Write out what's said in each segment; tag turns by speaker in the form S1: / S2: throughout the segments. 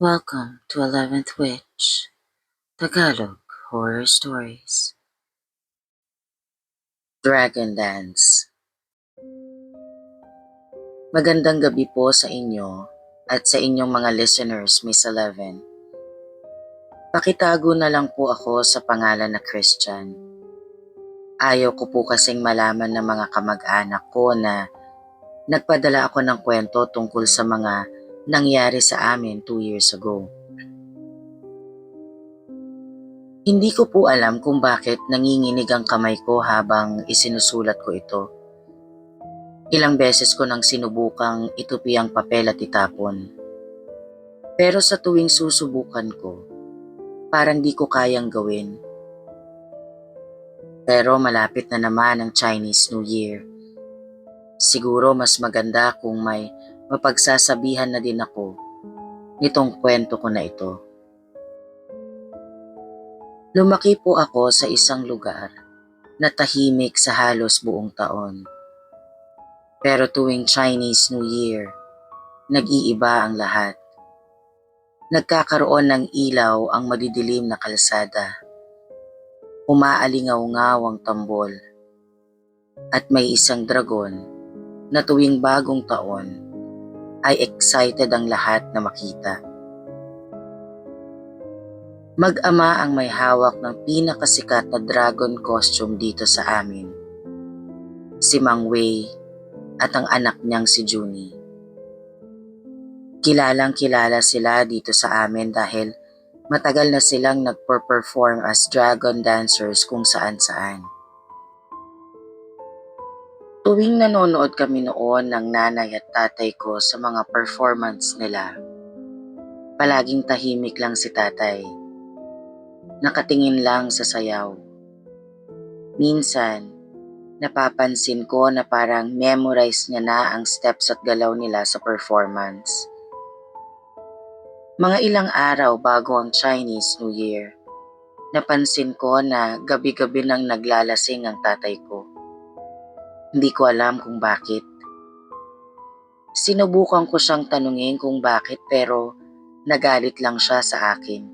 S1: Welcome to 11th Witch, Tagalog Horror Stories. Dragon Dance. Magandang gabi po sa inyo at sa inyong mga listeners, Miss Eleven. Pakitago na lang po ako sa pangalan na Christian. Ayaw ko po kasing malaman ng mga kamag-anak ko na nagpadala ako ng kwento tungkol sa mga nangyari sa amin 2 years ago. Hindi ko po alam kung bakit nanginginig ang kamay ko habang isinusulat ko ito. Ilang beses ko nang sinubukang itupi ang papel at itapon. Pero sa tuwing susubukan ko, parang di ko kayang gawin. Pero malapit na naman ang Chinese New Year. Siguro mas maganda kung may mapagsasabihan na din ako nitong kwento ko na ito. Lumaki po ako sa isang lugar na tahimik sa halos buong taon. Pero tuwing Chinese New Year, nag-iiba ang lahat. Nagkakaroon ng ilaw ang madidilim na kalsada. Umaalingaw-ngaw ang tambol. At may isang dragon na tuwing bagong taon ay excited ang lahat na makita. Mag-ama ang may hawak ng pinakasikat na dragon costume dito sa amin. Si Mang Wei at ang anak niyang si Junie. Kilalang kilala sila dito sa amin dahil matagal na silang nagper-perform as dragon dancers kung saan-saan. Tuwing nanonood kami noon ng nanay at tatay ko sa mga performance nila, palaging tahimik lang si tatay. Nakatingin lang sa sayaw. Minsan, napapansin ko na parang memorize niya na ang steps at galaw nila sa performance. Mga ilang araw bago ang Chinese New Year, napansin ko na gabi-gabi nang naglalasing ang tatay ko. Hindi ko alam kung bakit. Sinubukan ko siyang tanungin kung bakit pero nagalit lang siya sa akin.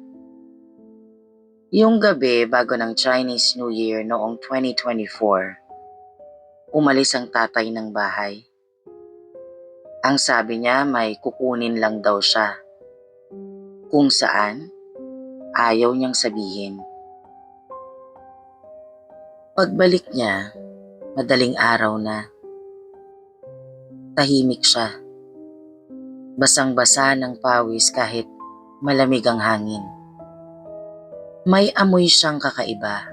S1: Yung gabi bago ng Chinese New Year noong 2024, umalis ang tatay ng bahay. Ang sabi niya may kukunin lang daw siya. Kung saan, ayaw niyang sabihin. Pagbalik niya, madaling araw na. Tahimik siya. Basang-basa ng pawis kahit malamig ang hangin. May amoy siyang kakaiba.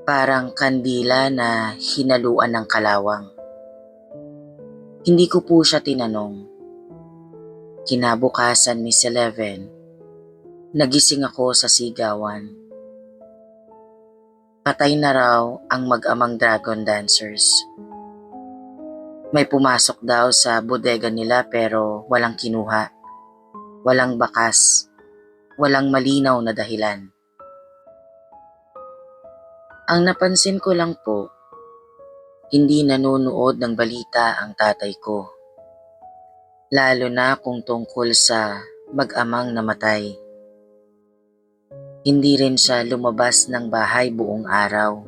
S1: Parang kandila na hinaluan ng kalawang. Hindi ko po siya tinanong. Kinabukasan, Miss Eleven, nagising ako sa sigawan. Patay na raw ang mag-amang dragon dancers. May pumasok daw sa bodega nila pero walang kinuha. Walang bakas. Walang malinaw na dahilan. Ang napansin ko lang po, hindi nanonood ng balita ang tatay ko. Lalo na kung tungkol sa mag-amang namatay. Hindi rin siya lumabas ng bahay buong araw.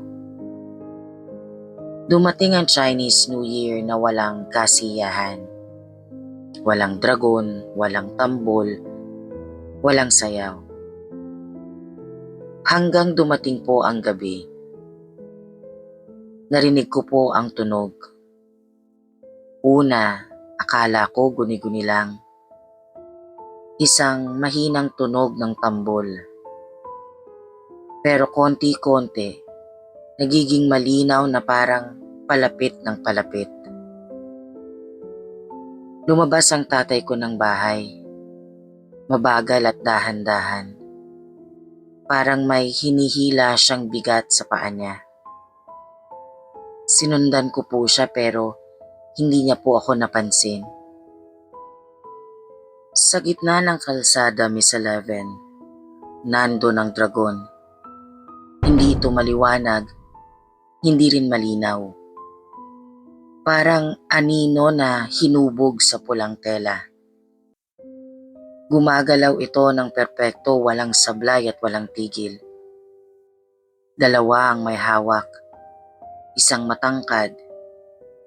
S1: Dumating ang Chinese New Year na walang kasiyahan. Walang dragon, walang tambol, walang sayaw. Hanggang dumating po ang gabi. Narinig ko po ang tunog. Una, akala ko guni-guni lang. Isang mahinang tunog ng tambol. Pero konti-konti, nagiging malinaw na parang palapit ng palapit. Lumabas ang tatay ko ng bahay. Mabagal at dahan-dahan. Parang may hinihila siyang bigat sa paa niya. Sinundan ko po siya pero hindi niya po ako napansin. Sa gitna ng kalsada, Miss Eleven, nandun ang dragon. Hindi ito maliwanag, hindi rin malinaw. Parang anino na hinubog sa pulang tela. Gumagalaw ito ng perpekto, walang sablay at walang tigil. Dalawa ang may hawak, isang matangkad,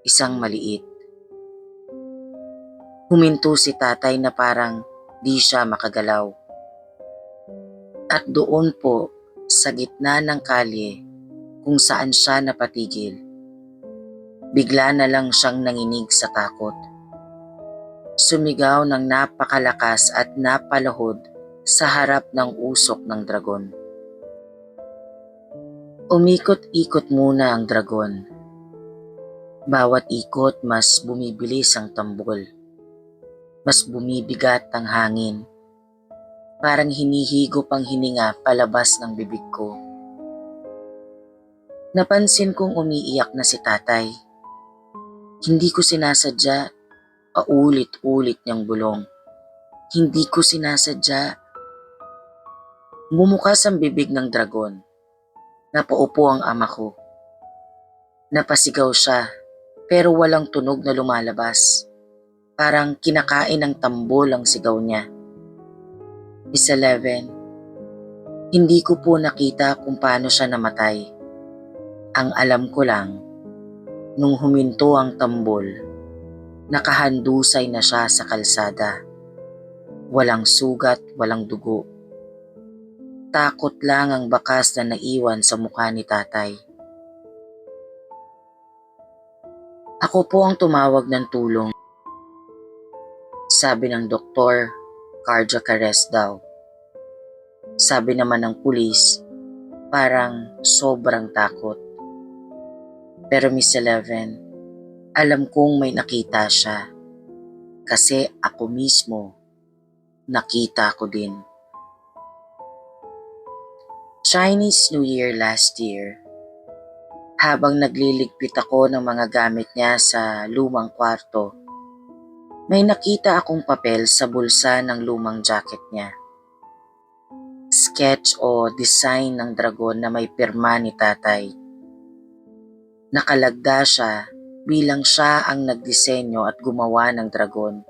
S1: isang maliit. Huminto si tatay na parang di siya makagalaw. At doon po, sa gitna ng kalye, kung saan siya napatigil, bigla na lang siyang nanginig sa takot. Sumigaw ng napakalakas at napalahod sa harap ng usok ng dragon. Umikot-ikot muna ang dragon. Bawat ikot mas bumibilis ang tambol. Mas bumibigat ang hangin. Parang hinihigop ang hininga palabas ng bibig ko. Napansin kong umiiyak na si tatay. Hindi ko sinasadya, paulit-ulit niyang bulong. Hindi ko sinasadya. Bumukas ang bibig ng dragon. Napaupo ang ama ko. Napasigaw siya, pero walang tunog na lumalabas. Parang kinakain ng tambol ang sigaw niya. Miss 11, hindi ko po nakita kung paano siya namatay. Ang alam ko lang, nung huminto ang tambol, nakahandusay na siya sa kalsada. Walang sugat, walang dugo. Takot lang ang bakas na naiwan sa mukha ni tatay. Ako po ang tumawag ng tulong. Sabi ng doktor, cardiac arrest daw. Sabi naman ng pulis, parang sobrang takot. Pero Miss 11, alam kong may nakita siya. Kasi ako mismo, nakita ko din. Chinese New Year last year, habang nagliligpit ako ng mga gamit niya sa lumang kwarto, may nakita akong papel sa bulsa ng lumang jacket niya. Sketch o design ng dragon na may pirma ni tatay. Nakalagda siya bilang siya ang nagdisenyo at gumawa ng dragon.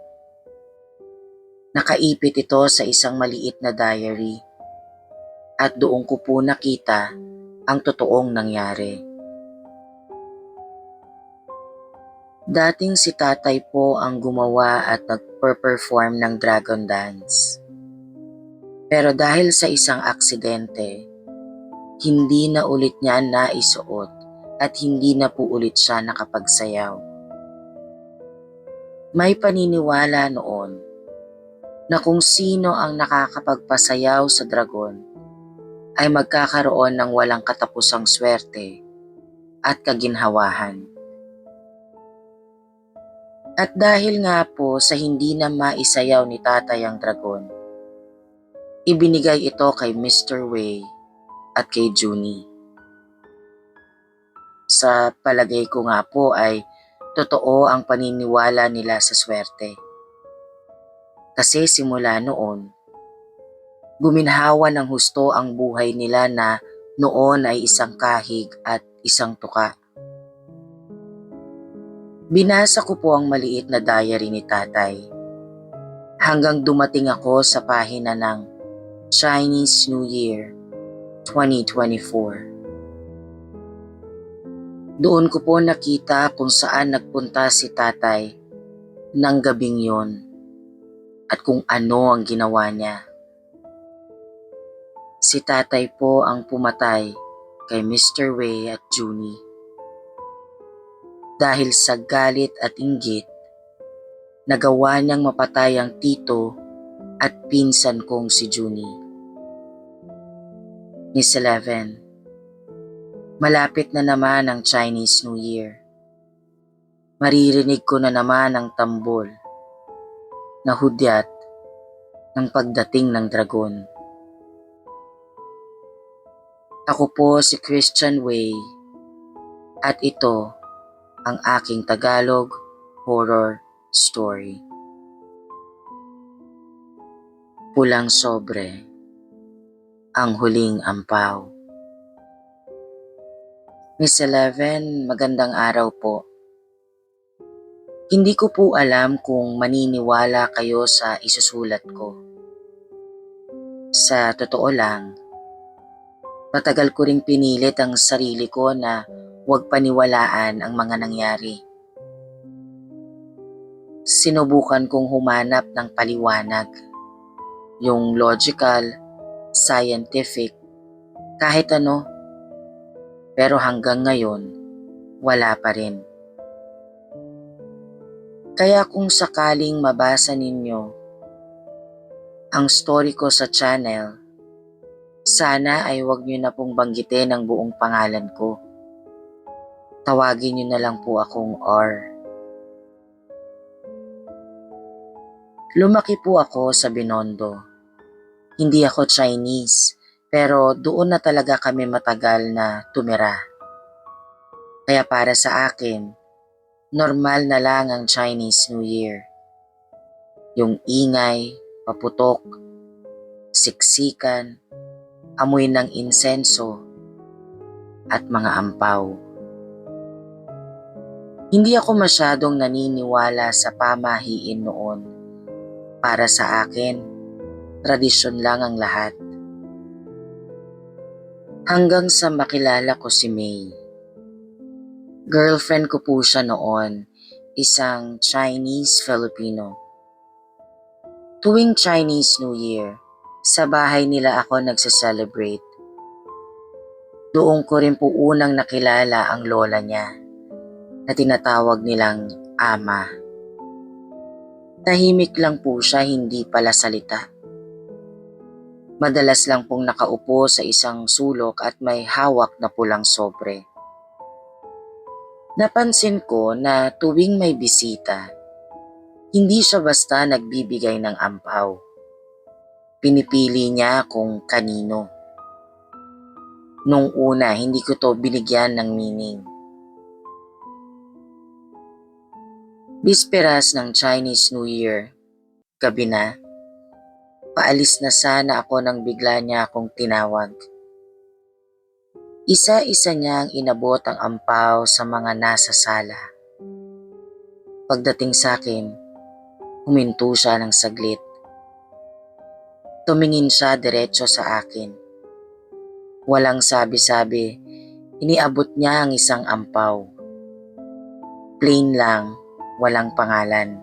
S1: Nakaipit ito sa isang maliit na diary. At doon ko po nakita ang totoong nangyari. Dating si tatay po ang gumawa at nag-perform ng dragon dance. Pero dahil sa isang aksidente, hindi na ulit niya naisuot at hindi na po ulit siya nakapagsayaw. May paniniwala noon na kung sino ang nakakapagpasayaw sa dragon ay magkakaroon ng walang katapusang swerte at kaginhawahan. At dahil nga po sa hindi na maisayaw ni tatay ang dragon, ibinigay ito kay Mr. Wei at kay Junie. Sa palagay ko nga po ay totoo ang paniniwala nila sa swerte. Kasi simula noon, guminhawa ng husto ang buhay nila na noon ay isang kahig at isang tuka. Binasa ko po ang maliit na diary ni tatay hanggang dumating ako sa pahina ng Chinese New Year 2024. Doon ko po nakita kung saan nagpunta si tatay ng gabing yon at kung ano ang ginawa niya. Si tatay po ang pumatay kay Mr. Wei at Junie. Dahil sa galit at inggit, nagawa niyang mapatay ang tito at pinsan kong si Junie. Miss 11, malapit na naman ang Chinese New Year. Maririnig ko na naman ang tambol na hudyat ng pagdating ng dragon. Ako po si Christian Wei at ito ang aking Tagalog horror story. Pulang sobre, ang huling ampaw. Miss 11, magandang araw po. Hindi ko po alam kung maniniwala kayo sa isusulat ko. Sa totoo lang, matagal ko ring pinilit ang sarili ko na huwag paniwalaan ang mga nangyari. Sinubukan kong humanap ng paliwanag, yung logical, scientific, kahit ano, pero hanggang ngayon, wala pa rin. Kaya kung sakaling mabasa ninyo ang story ko sa channel, sana ay huwag niyo na pong banggitin ang buong pangalan ko. Tawagin niyo na lang po akong R. Lumaki po ako sa Binondo. Hindi ako Chinese, pero doon na talaga kami matagal na tumira. Kaya para sa akin, normal na lang ang Chinese New Year. Yung ingay, paputok, siksikan, amoy ng insenso, at mga ampaw. Hindi ako masyadong naniniwala sa pamahiin noon. Para sa akin, tradisyon lang ang lahat. Hanggang sa makilala ko si May. Girlfriend ko po siya noon, isang Chinese-Filipino. Tuwing Chinese New Year, sa bahay nila ako nagsa-celebrate. Doon ko rin po unang nakilala ang lola niya, na tinatawag nilang ama. Tahimik lang po siya, hindi pala salita. Madalas lang pong nakaupo sa isang sulok at may hawak na pulang sobre. Napansin ko na tuwing may bisita, hindi siya basta nagbibigay ng ampaw. Pinipili niya kung kanino. Nung una, hindi ko to binigyan ng meaning. Bisperas ng Chinese New Year, gabi na, paalis na sana ako nang bigla niya akong tinawag. Isa-isa niyang inabot ang ampaw sa mga nasa sala. Pagdating sa akin, huminto siya ng saglit. Tumingin siya diretso sa akin. Walang sabi-sabi, iniabot niya ang isang ampaw. Plain lang, walang pangalan.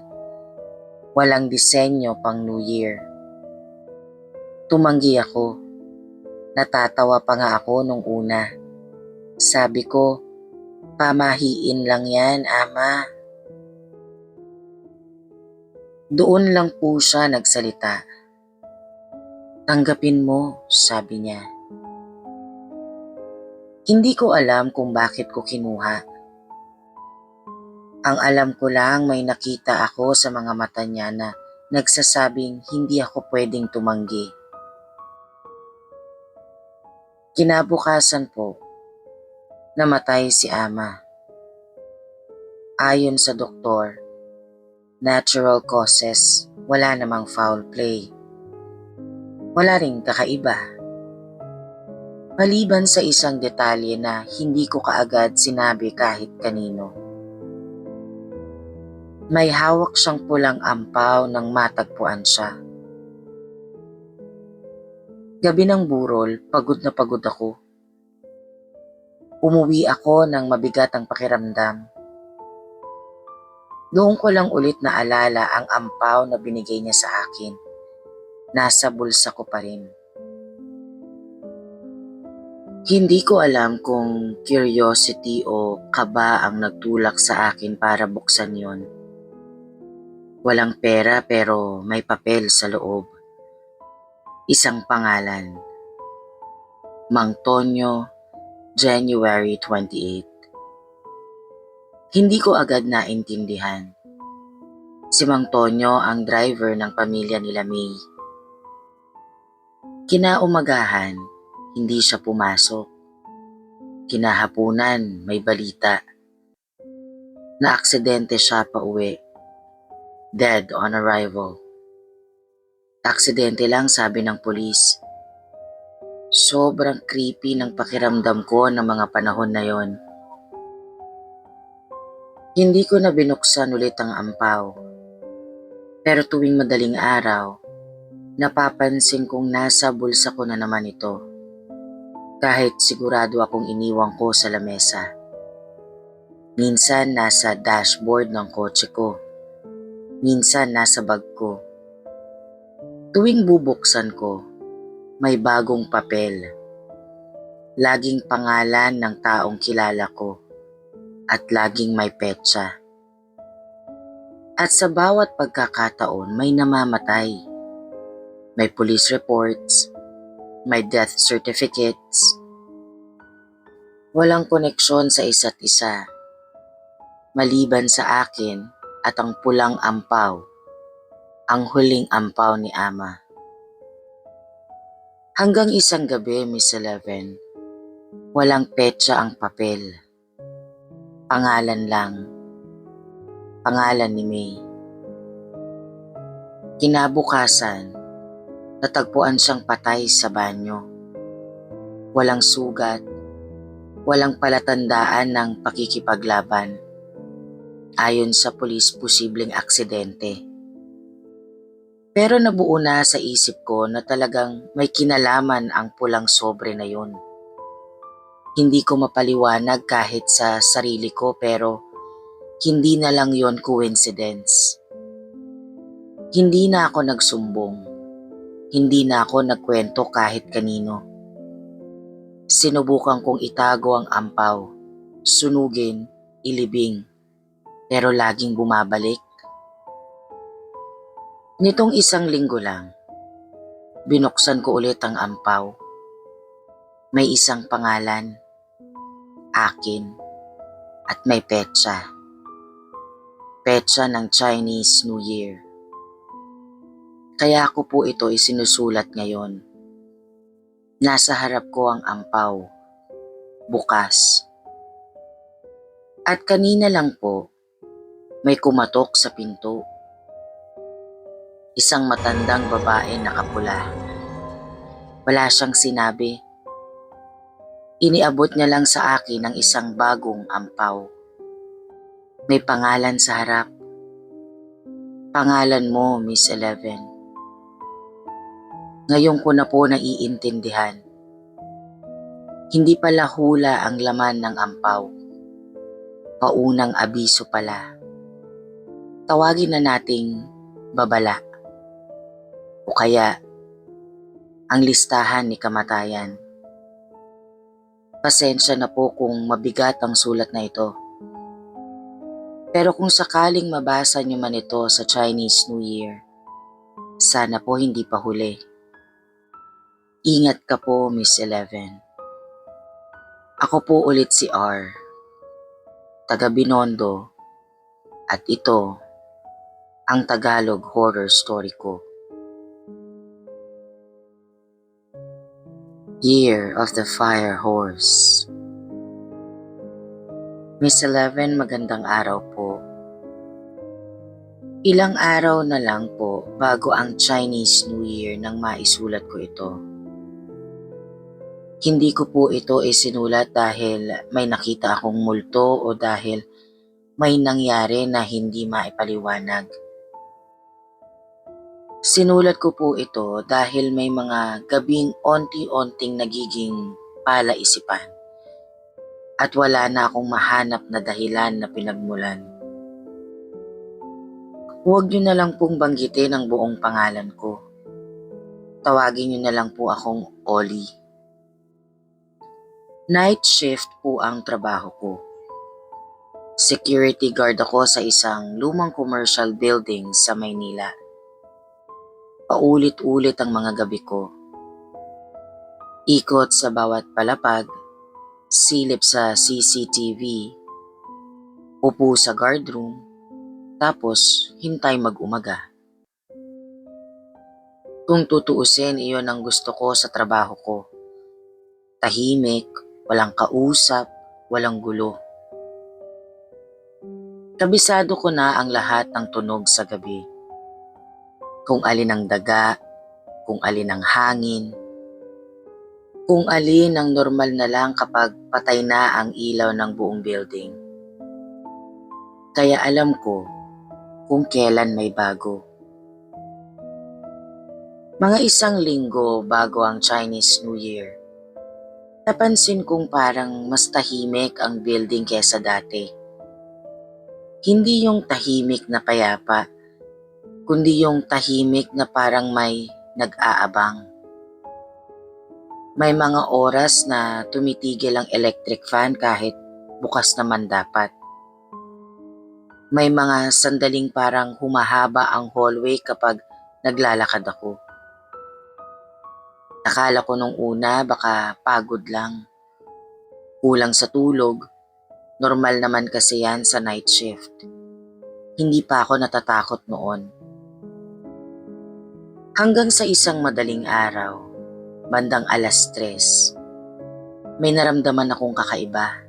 S1: Walang disenyo pang New Year. Tumanggi ako. Natatawa pa nga ako nung una. Sabi ko, pamahiin lang yan, ama. Doon lang po siya nagsalita. Tanggapin mo, sabi niya. Hindi ko alam kung bakit ko kinuha. Ang alam ko lang may nakita ako sa mga mata niya na nagsasabing hindi ako pwedeng tumanggi. Kinabukasan po, namatay si ama. Ayon sa doktor, natural causes, wala namang foul play. Wala ring kakaiba. Maliban sa isang detalye na hindi ko kaagad sinabi kahit kanino. May hawak siyang pulang ampaw nang matagpuan siya. Gabi ng burol, pagod na pagod ako. Umuwi ako nang mabigat ang pakiramdam. Doon ko lang ulit naalala ang ampaw na binigay niya sa akin. Nasa bulsa ko pa rin. Hindi ko alam kung curiosity o kaba ang nagtulak sa akin para buksan yon. Walang pera pero may papel sa loob. Isang pangalan. Mang Tonyo, January 28. Hindi ko agad naintindihan. Si Mang Tonyo ang driver ng pamilya nila May. Kinaumagahan, hindi siya pumasok. Kinahapunan, may balita. Naaksidente siya pa uwi. Dead on arrival. Aksidente lang, sabi ng pulis. Sobrang creepy ng pakiramdam ko ng mga panahon na yon. Hindi ko na binuksan ulit ang ampaw. Pero tuwing madaling araw, Napapansin kong nasa bulsa ko na naman ito, kahit sigurado akong iniwan ko sa lamesa. Minsan nasa dashboard ng kotse ko, minsan nasa bag ko. Tuwing bubuksan ko, may bagong papel. Laging pangalan ng taong kilala ko at laging may petsa. At sa bawat pagkakataon may namamatay. May police reports, may death certificates. Walang koneksyon sa isa't isa, maliban sa akin at ang pulang ampaw, ang huling ampaw ni Ama. Hanggang isang gabi, Miss 11, walang petsa ang papel. Pangalan lang. Pangalan ni May. Kinabukasan, natagpuan siyang patay sa banyo. Walang sugat, walang palatandaan ng pakikipaglaban. Ayon sa pulis, posibleng aksidente. Pero nabuo na sa isip ko na talagang may kinalaman ang pulang sobre na yun. Hindi ko mapaliwanag kahit sa sarili ko, pero hindi na lang yon coincidence. Hindi na ako nagsumbong. Hindi na ako nagkwento kahit kanino. Sinubukan kong itago ang ampaw, sunugin, ilibing, pero laging bumabalik. Nitong isang linggo lang, binuksan ko ulit ang ampaw. May isang pangalan, akin, at may petsa. Petsa ng Chinese New Year. Kaya ko po ito isinusulat ngayon. Nasa harap ko ang ampaw, bukas. At kanina lang po, may kumatok sa pinto. Isang matandang babae nakapula. Wala siyang sinabi. Iniabot niya lang sa akin ang isang bagong ampaw. May pangalan sa harap. Pangalan mo, Miss 11. Ngayon ko na po naiintindihan. Hindi pala hula ang laman ng ampaw. Paunang abiso pala. Tawagin na nating babala. O kaya, ang listahan ni kamatayan. Pasensya na po kung mabigat ang sulat na ito. Pero kung sakaling mabasa niyo man ito sa Chinese New Year, sana po hindi pa huli. Ingat ka po, Miss 11. Ako po ulit si R, taga Binondo, at ito ang Tagalog horror story ko. Year of the Fire Horse. Miss 11, magandang araw po. Ilang araw na lang po bago ang Chinese New Year nang maisulat ko ito. Hindi ko po ito isinulat dahil may nakita akong multo o dahil may nangyari na hindi maipaliwanag. Sinulat ko po ito dahil may mga gabing onti-onting nagiging palaisipan at wala na akong mahanap na dahilan na pinagmulan. Huwag niyo na lang pong banggitin ang buong pangalan ko. Tawagin niyo na lang po akong Ollie. Night shift po ang trabaho ko. Security guard ako sa isang lumang commercial building sa Maynila. Paulit-ulit ang mga gabi ko. Ikot sa bawat palapag, silip sa CCTV, upo sa guardroom, tapos hintay mag-umaga. Kung tutuusin, iyon ang gusto ko sa trabaho ko. Tahimik, walang kausap, walang gulo. Kabisado ko na ang lahat ng tunog sa gabi. Kung alin ang daga, kung alin ang hangin, kung alin ang normal na lang kapag patay na ang ilaw ng buong building. Kaya alam ko kung kailan may bago. Mga isang linggo bago ang Chinese New Year, napansin kong parang mas tahimik ang building kesa dati. Hindi yung tahimik na payapa, kundi yung tahimik na parang may nag-aabang. May mga oras na tumitigil ang electric fan kahit bukas naman dapat. May mga sandaling parang humahaba ang hallway kapag naglalakad ako. Akala ko nung una baka pagod lang, kulang sa tulog, normal naman kasi yan sa night shift. Hindi pa ako natatakot noon. Hanggang sa isang madaling araw, bandang 3:00, may naramdaman akong kakaiba.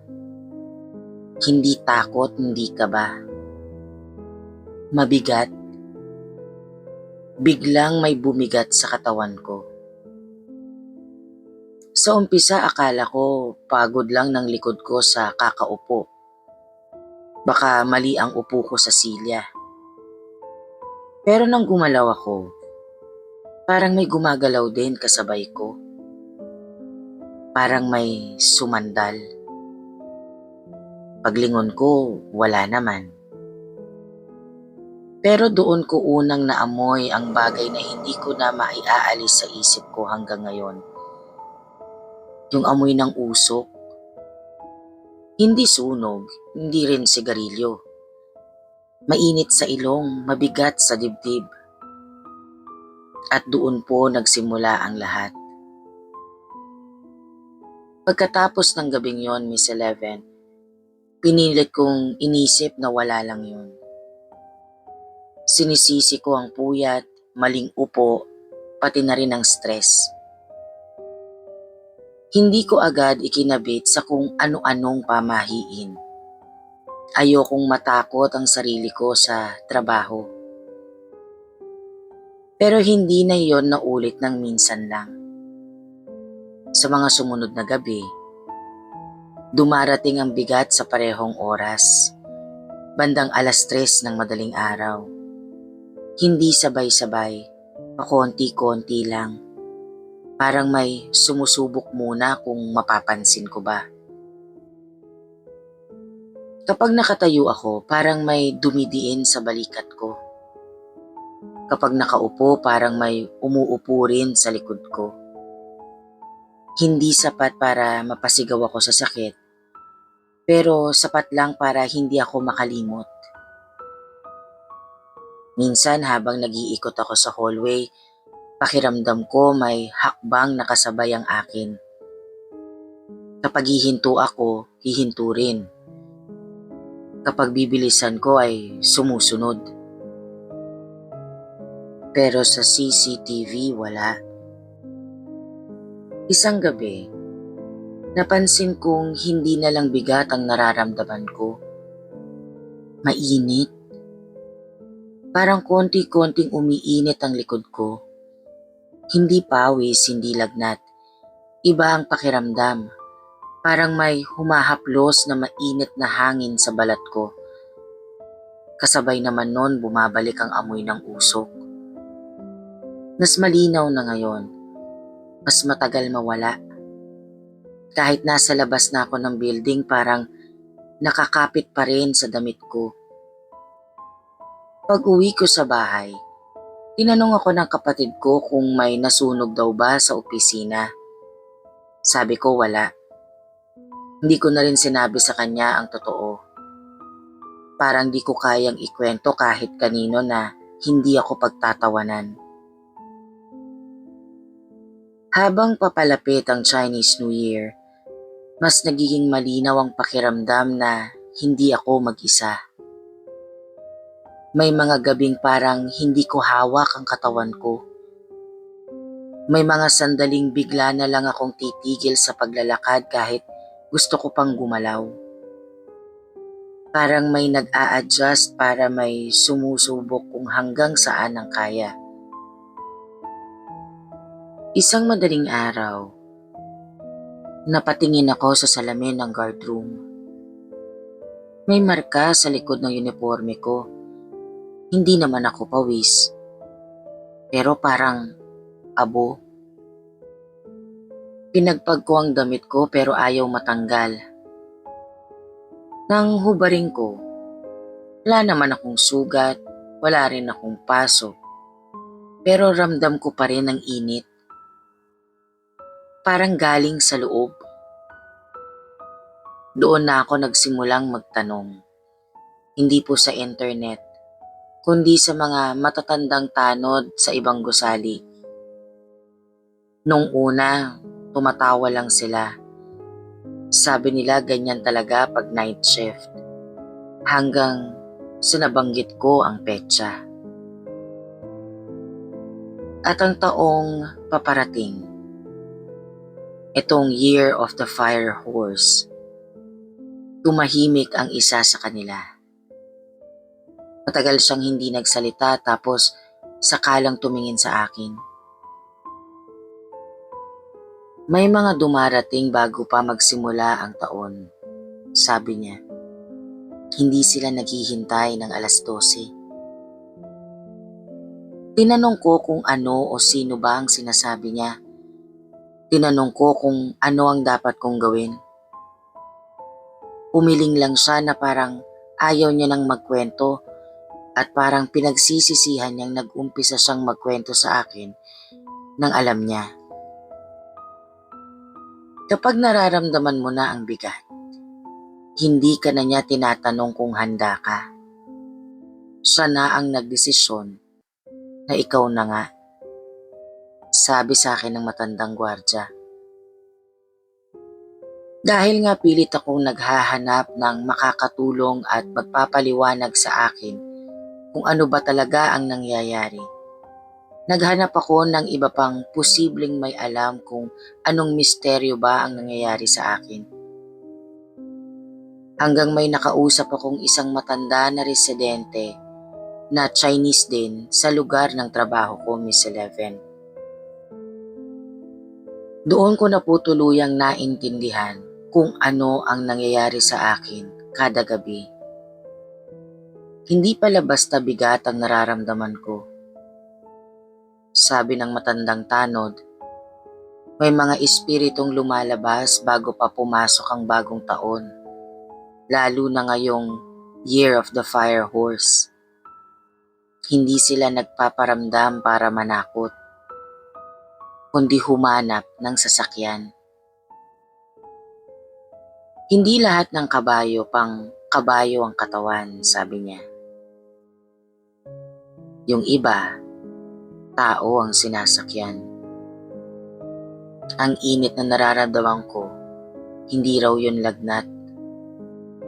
S1: Hindi takot, hindi kaba. Mabigat, biglang may bumigat sa katawan ko. Sa umpisa akala ko pagod lang ng likod ko sa kakaupo. Baka mali ang upo ko sa silya. Pero nang gumalaw ako, parang may gumagalaw din kasabay ko. Parang may sumandal. Paglingon ko, wala naman. Pero doon ko unang naamoy ang bagay na hindi ko na maiaalis sa isip ko hanggang ngayon. Yung amoy ng usok. Hindi sunog, hindi rin sigarilyo. Mainit sa ilong, mabigat sa dibdib. At doon po nagsimula ang lahat. Pagkatapos ng gabing yon, Miss Eleven, pinilit kong inisip na wala lang yun. Sinisisi ko ang puyat, maling upo, pati na rin ang stress. Hindi ko agad ikinabit sa kung ano-anong pamahiin. Ayokong matakot ang sarili ko sa trabaho. Pero hindi na yon naulit ng minsan lang. Sa mga sumunod na gabi, dumarating ang bigat sa parehong oras. Bandang 3:00 ng madaling araw. Hindi sabay-sabay, pakonti-konti lang. Parang may sumusubok muna kung mapapansin ko ba. Kapag nakatayo ako, parang may dumidiin sa balikat ko. Kapag nakaupo, parang may umuupo rin sa likod ko. Hindi sapat para mapasigaw ako sa sakit, pero sapat lang para hindi ako makalimot. Minsan habang nag-iikot ako sa hallway, pakiramdam ko may hakbang nakasabay ang akin. Kapag hihinto ako, hihinto rin. Kapag bibilisan ko ay sumusunod. Pero sa CCTV wala. Isang gabi, napansin kong hindi na lang bigat ang nararamdaman ko. Mainit. Parang konti-konting umiinit ang likod ko. Hindi pawis, hindi lagnat. Iba ang pakiramdam. Parang may humahaplos na mainit na hangin sa balat ko. Kasabay naman nun bumabalik ang amoy ng usok. Mas malinaw na ngayon. Mas matagal mawala. Kahit nasa labas na ako ng building, parang nakakapit pa rin sa damit ko. Pag uwi ko sa bahay, tinanong ako ng kapatid ko kung may nasunog daw ba sa opisina. Sabi ko wala. Hindi ko na rin sinabi sa kanya ang totoo. Parang di ko kayang ikwento kahit kanino na hindi ako pagtatawanan. Habang papalapit ang Chinese New Year, mas nagiging malinaw ang pakiramdam na hindi ako mag-isa. May mga gabing parang hindi ko hawak ang katawan ko. May mga sandaling bigla na lang akong titigil sa paglalakad kahit gusto ko pang gumalaw. Parang may nag-a-adjust para may sumusubok kung hanggang saan ang kaya. Isang madaling araw, napatingin ako sa salamin ng guard room. May marka sa likod ng uniforme ko. Hindi naman ako pawis. Pero parang abo. Pinagpag ko ang damit ko pero ayaw matanggal. Nang hubaring ko, wala naman akong sugat, wala rin akong paso. Pero ramdam ko pa rin ang init. Parang galing sa loob. Doon na ako nagsimulang magtanong. Hindi po sa internet, kundi sa mga matatandang tanod sa ibang gusali. Nung una, tumatawa lang sila. Sabi nila ganyan talaga pag night shift. Hanggang sinabanggit ko ang petsa. At ang taong paparating, itong Year of the Fire Horse, tumahimik ang isa sa kanila. Matagal siyang hindi nagsalita tapos sakalang tumingin sa akin. May mga dumarating bago pa magsimula ang taon, sabi niya. Hindi sila naghihintay ng 12:00. Tinanong ko kung ano o sino ba ang sinasabi niya. Tinanong ko kung ano ang dapat kong gawin. Umiling lang siya na parang ayaw niya nang magkwento at parang pinagsisisihan niyang nag-umpisa siyang magkwento sa akin nang alam niya. Kapag nararamdaman mo na ang bigat, hindi ka na niya tinatanong kung handa ka. Siya na ang nagdesisyon na ikaw na nga, sabi sa akin ng matandang gwardya. Dahil nga pilit akong naghahanap ng makakatulong at magpapaliwanag sa akin kung ano ba talaga ang nangyayari. Naghanap ako ng iba pang posibleng may alam kung anong misteryo ba ang nangyayari sa akin. Hanggang may nakausap akong isang matanda na residente na Chinese din sa lugar ng trabaho ko, Miss Eleven. Doon ko na po tuluyang naintindihan kung ano ang nangyayari sa akin kada gabi. Hindi pala basta bigat ang nararamdaman ko. Sabi ng matandang tanod, may mga espiritong lumalabas bago pa pumasok ang bagong taon, lalo na ngayong Year of the Fire Horse. Hindi sila nagpaparamdam para manakot, kundi humanap ng sasakyan. Hindi lahat ng kabayo pang kabayo ang katawan, sabi niya. Yung iba, tao ang sinasakyan. Ang init na nararamdaman ko, hindi raw yun lagnat.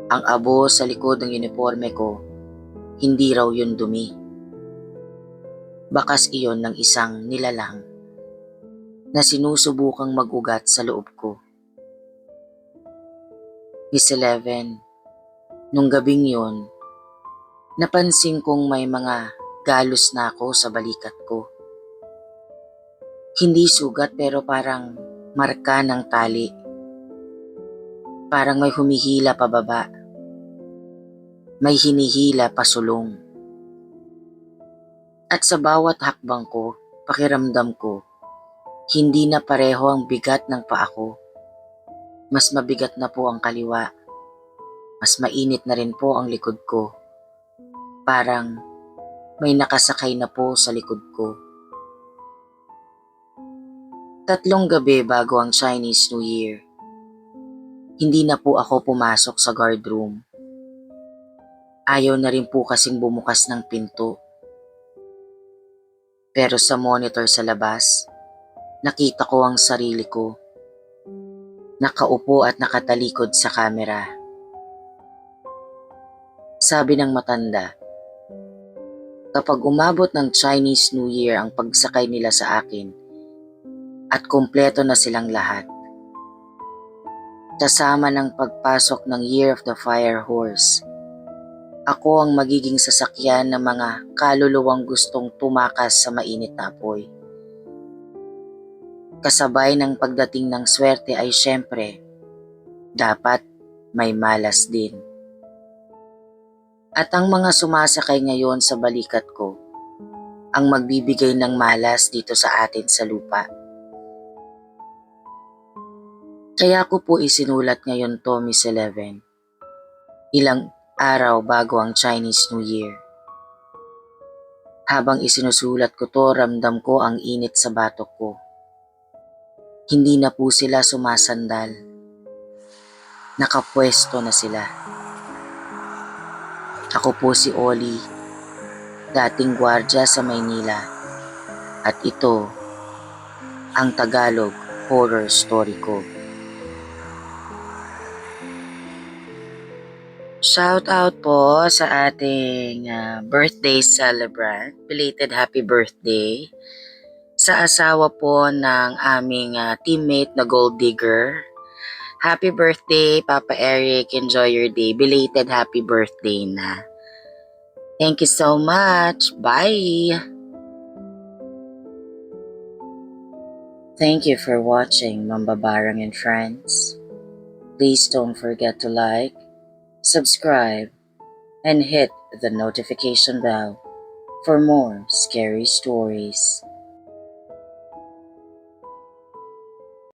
S1: Ang abo sa likod ng uniforme ko, hindi raw yun dumi. Bakas iyon ng isang nilalang na sinusubukang mag-ugat sa loob ko. Miss Eleven, nung gabing yun, napansin kong may mga galos na ako sa balikat ko. Hindi sugat pero parang marka ng tali. Parang may humihila pababa. May hinihila pasulong. At sa bawat hakbang ko, pakiramdam ko, hindi na pareho ang bigat ng paa ko. Mas mabigat na po ang kaliwa. Mas mainit na rin po ang likod ko. Parang may nakasakay na po sa likod ko. 3 gabi bago ang Chinese New Year, hindi na po ako pumasok sa guard room. Ayaw na rin po kasing bumukas ng pinto. Pero sa monitor sa labas, nakita ko ang sarili ko. Nakaupo at nakatalikod sa kamera. Sabi ng matanda, kapag umabot ng Chinese New Year ang pagsakay nila sa akin at kumpleto na silang lahat, kasama ng pagpasok ng Year of the Fire Horse, ako ang magiging sasakyan ng mga kaluluwang gustong tumakas sa mainit na apoy. Kasabay ng pagdating ng swerte ay syempre, dapat may malas din. At ang mga sumasakay ngayon sa balikat ko, ang magbibigay ng malas dito sa atin sa lupa. Kaya ko po isinulat ngayon to, Miss 11, ilang araw bago ang Chinese New Year. Habang isinusulat ko to, ramdam ko ang init sa batok ko. Hindi na po sila sumasandal. Nakapwesto na sila. Ako po si Oli, dating gwardya sa Maynila. At ito, ang Tagalog horror story ko. Shout out po sa ating birthday celebrant. Belated happy birthday. Sa asawa po ng aming teammate na gold digger. Happy birthday, Papa Eric. Enjoy your day. Belated happy birthday na. Thank you so much. Bye! Thank you for watching, Mambabarang and friends. Please don't forget to like, subscribe, and hit the notification bell for more scary stories.